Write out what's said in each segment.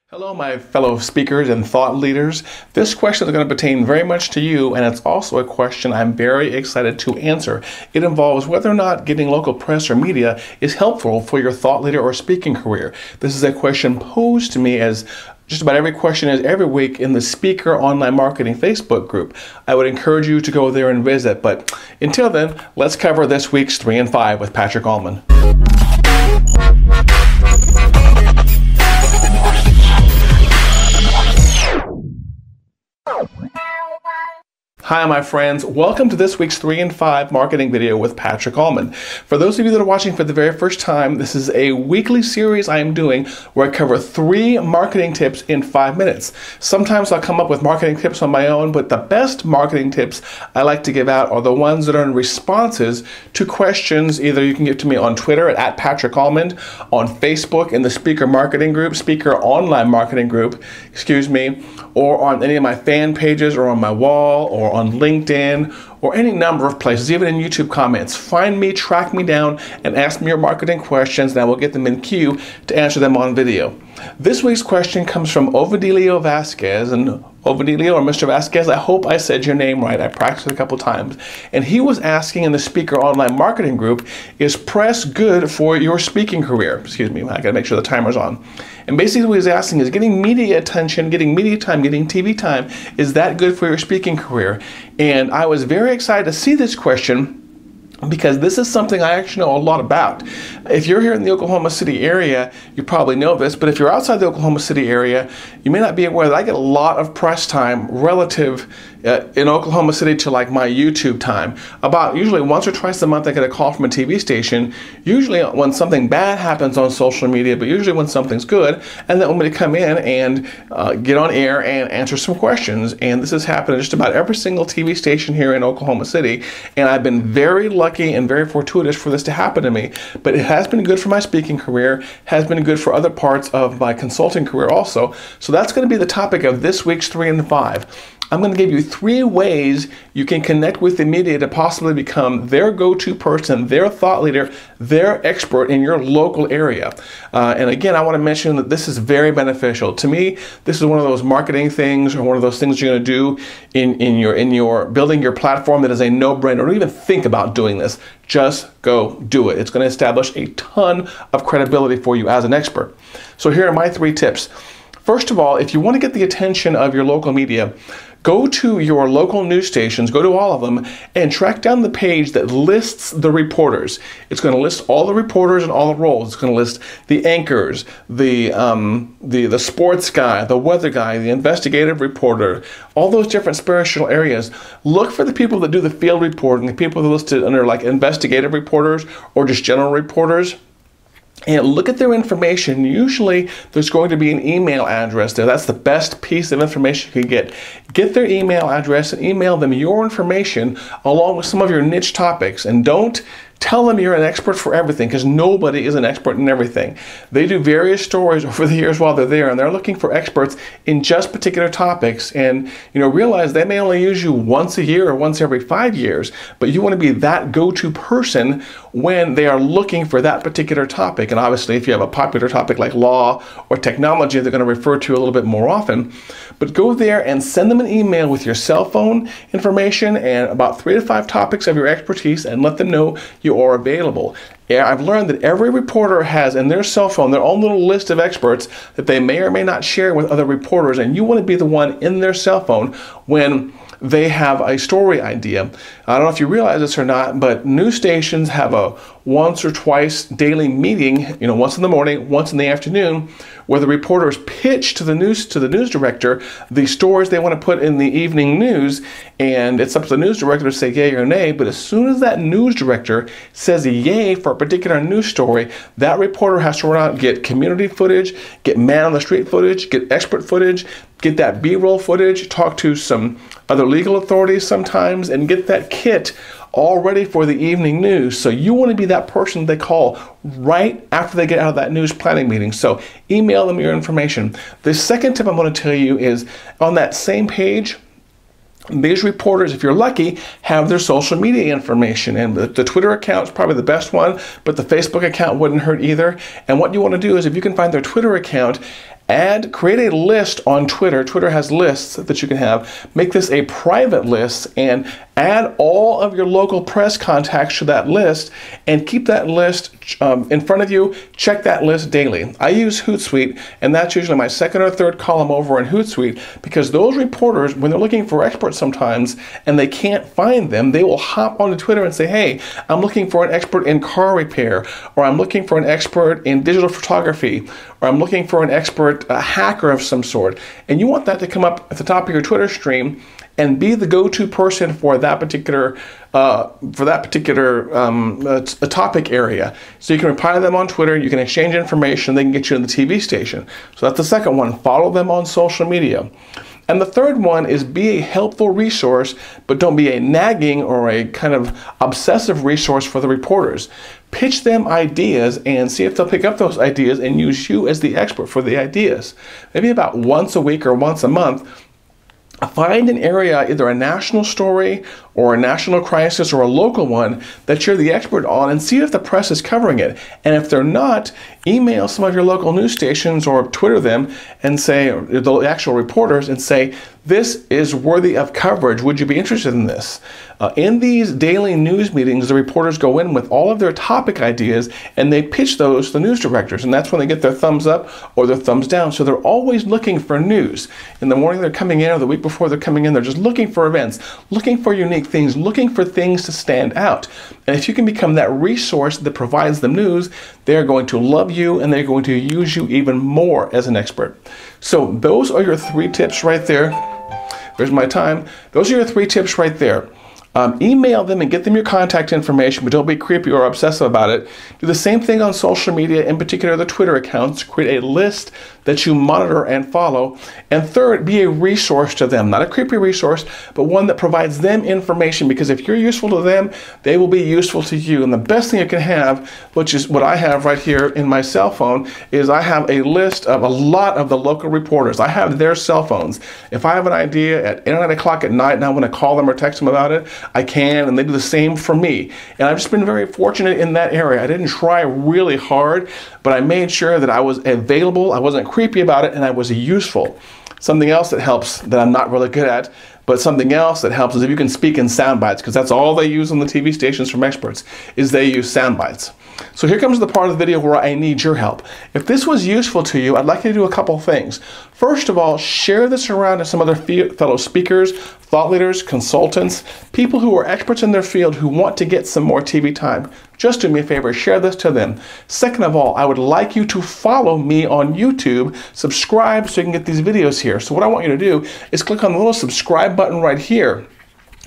Hello, my fellow speakers and thought leaders. This question is going to pertain very much to you, and it's also a question I'm very excited to answer. It involves whether or not getting local press or media is helpful for your thought leader or speaking career. This is a question posed to me, as just about every question is every week, in the Speaker Online Marketing Facebook group. I would encourage you to go there and visit. But until then, let's cover this week's 3 and 5 with Patrick Allman. Hi, my friends. Welcome to this week's 3 and 5 marketing video with Patrick Allman. For those of you that are watching for the very first time, this is a weekly series I am doing where I cover 3 marketing tips in 5 minutes. Sometimes I'll come up with marketing tips on my own, but the best marketing tips I like to give out are the ones that are in responses to questions. Either you can get to me on Twitter at Patrick Allman, on Facebook in the Speaker Marketing Group, Speaker Online Marketing Group, or on any of my fan pages, or on my wall, or on LinkedIn, or any number of places, even in YouTube comments. Find me, track me down, and ask me your marketing questions, and I will get them in queue to answer them on video. This week's question comes from Ovidilio Vasquez, and Ovidilio, or Mr. Vasquez, I hope I said your name right. I practiced it a couple times. And he was asking in the Speaker Online Marketing Group, is press good for your speaking career? Excuse me, I gotta make sure the timer's on. And basically what he's asking is, getting media attention, getting media time, getting TV time, is that good for your speaking career? And I was very excited to see this question, because this is something I actually know a lot about. If you're here in the Oklahoma City area, you probably know this, but if you're outside the Oklahoma City area, you may not be aware that I get a lot of press time relative in Oklahoma City to like my YouTube time. About usually once or twice a month I get a call from a TV station, usually when something bad happens on social media, but usually when something's good, and they want me to come in and get on air and answer some questions. And this has happened at just about every single TV station here in Oklahoma City, and I've been very lucky and very fortuitous for this to happen to me. But it has been good for my speaking career, has been good for other parts of my consulting career also. So that's going to be the topic of this week's 3 and 5. I'm going to give you 3 ways you can connect with the media to possibly become their go-to person, their thought leader, their expert in your local area. And again, I want to mention that this is very beneficial. To me, this is one of those marketing things, or one of those things you're going to do in your building your platform that is a no-brainer. Don't even think about doing this. Just go do it. It's going to establish a ton of credibility for you as an expert. So here are my 3 tips. First of all, if you want to get the attention of your local media, go to your local news stations, go to all of them, and track down the page that lists the reporters. It's going to list all the reporters and all the roles. It's going to list the anchors, the sports guy, the weather guy, the investigative reporter, all those different spiritual areas. Look for the people that do the field reporting, the people that are listed under like investigative reporters or just general reporters. And look at their information. Usually there's going to be an email address there. That's the best piece of information you can get. Get their email address and email them your information along with some of your niche topics. And don't tell them you're an expert for everything, because nobody is an expert in everything. They do various stories over the years while they're there, and they're looking for experts in just particular topics. And realize they may only use you once a year or once every 5 years, but you want to be that go-to person when they are looking for that particular topic. And obviously, if you have a popular topic like law or technology, they're going to refer to you a little bit more often. But go there and send them an email with your cell phone information and about 3 to 5 topics of your expertise, and let them know you are available. Yeah, I've learned that every reporter has in their cell phone their own little list of experts that they may or may not share with other reporters, and you want to be the one in their cell phone when they have a story idea. I don't know if you realize this or not, but news stations have a once or twice daily meeting, once in the morning, once in the afternoon, where the reporters pitch to the news director the stories they want to put in the evening news, and it's up to the news director to say yay or nay. But as soon as that news director says a yay for a particular news story, that reporter has to run out and get community footage, get man on the street footage, get expert footage, get that B-roll footage, talk to some other legal authorities sometimes, and get that kit all ready for the evening news. So you want to be that person they call right after they get out of that news planning meeting. So email them your information. The second tip I'm going to tell you is, on that same page, these reporters, if you're lucky, have their social media information, and the Twitter account is probably the best one, but the Facebook account wouldn't hurt either. And what you want to do is, if you can find their Twitter account, create a list on Twitter. Twitter has lists that you can have. Make this a private list and add all of your local press contacts to that list and keep that list in front of you. Check that list daily. I use Hootsuite, and that's usually my second or third column over in Hootsuite, because those reporters, when they're looking for experts sometimes and they can't find them, they will hop onto Twitter and say, hey, I'm looking for an expert in car repair, or I'm looking for an expert in digital photography, or I'm looking for an expert hacker of some sort. And you want that to come up at the top of your Twitter stream and be the go-to person for that particular topic area. So you can reply to them on Twitter, you can exchange information, they can get you in the TV station. So that's the second one. Follow them on social media. And the third one is be a helpful resource, but don't be a nagging or a kind of obsessive resource for the reporters. Pitch them ideas and see if they'll pick up those ideas and use you as the expert for the ideas. Maybe about once a week or once a month, find an area, either a national story or a national crisis or a local one, that you're the expert on, and see if the press is covering it. And if they're not, email some of your local news stations or Twitter them and say, the actual reporters, and say, this is worthy of coverage. Would you be interested in this? In these daily news meetings, the reporters go in with all of their topic ideas and they pitch those to the news directors, and that's when they get their thumbs up or their thumbs down. So they're always looking for news. In the morning they're coming in, or the week before they're coming in, they're just looking for events, looking for unique things, looking for things to stand out. And if you can become that resource that provides them news, they're going to love you and they're going to use you even more as an expert. So those are your 3 tips right there. There's my time. Those are your 3 tips right there. Email them and get them your contact information, but don't be creepy or obsessive about it. Do the same thing on social media, in particular the Twitter accounts. Create a list that you monitor and follow. And third, be a resource to them. Not a creepy resource, but one that provides them information, because if you're useful to them, they will be useful to you. And the best thing you can have, which is what I have right here in my cell phone, is I have a list of a lot of the local reporters. I have their cell phones. If I have an idea at 8 or 9 o'clock at night and I want to call them or text them about it, I can, and they do the same for me. And I've just been very fortunate in that area. I didn't try really hard, but I made sure that I was available, I wasn't creepy about it, and I was useful. Something else that helps, that I'm not really good at, but something else that helps, is if you can speak in sound bites, because that's all they use on the TV stations from experts, is they use sound bites. So here comes the part of the video where I need your help. If this was useful to you, I'd like you to do a couple things. First of all, share this around to some other fellow speakers, thought leaders, consultants, people who are experts in their field who want to get some more TV time. Just do me a favor, share this to them. Second of all, I would like you to follow me on YouTube, subscribe so you can get these videos here. So what I want you to do is click on the little subscribe button right here.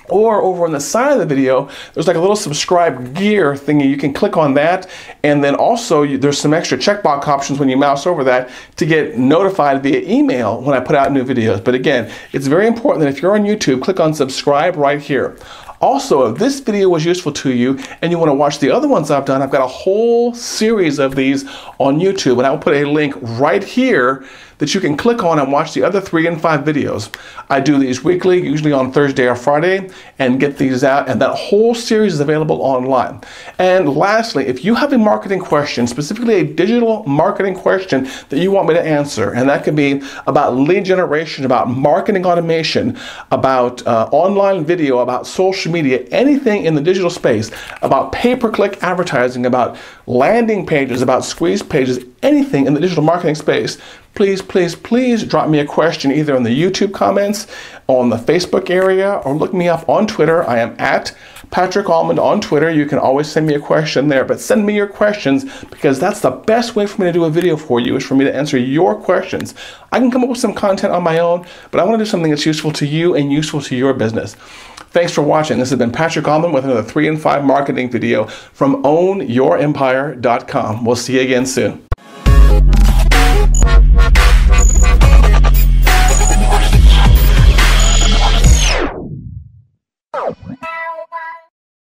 Or over on the side of the video, there's like a little subscribe gear thingy. You can click on that, and then also there's some extra checkbox options when you mouse over that to get notified via email when I put out new videos. But again, it's very important that if you're on YouTube, click on subscribe right here. Also, if this video was useful to you and you want to watch the other ones I've done, I've got a whole series of these on YouTube, and I'll put a link right here that you can click on and watch the other 3 and 5 videos. I do these weekly, usually on Thursday or Friday, and get these out, and that whole series is available online. And lastly, if you have a marketing question, specifically a digital marketing question that you want me to answer, and that could be about lead generation, about marketing automation, about online video, about social media, anything in the digital space, about pay-per-click advertising, about landing pages, about squeeze pages, anything in the digital marketing space, please, please, please drop me a question either in the YouTube comments, on the Facebook area, or look me up on Twitter. I am at Patrick Almond on Twitter. You can always send me a question there, but send me your questions, because that's the best way for me to do a video for you, is for me to answer your questions. I can come up with some content on my own, but I want to do something that's useful to you and useful to your business. Thanks for watching. This has been Patrick Almond with another 3 and 5 marketing video from OwnYourEmpire.com. We'll see you again soon.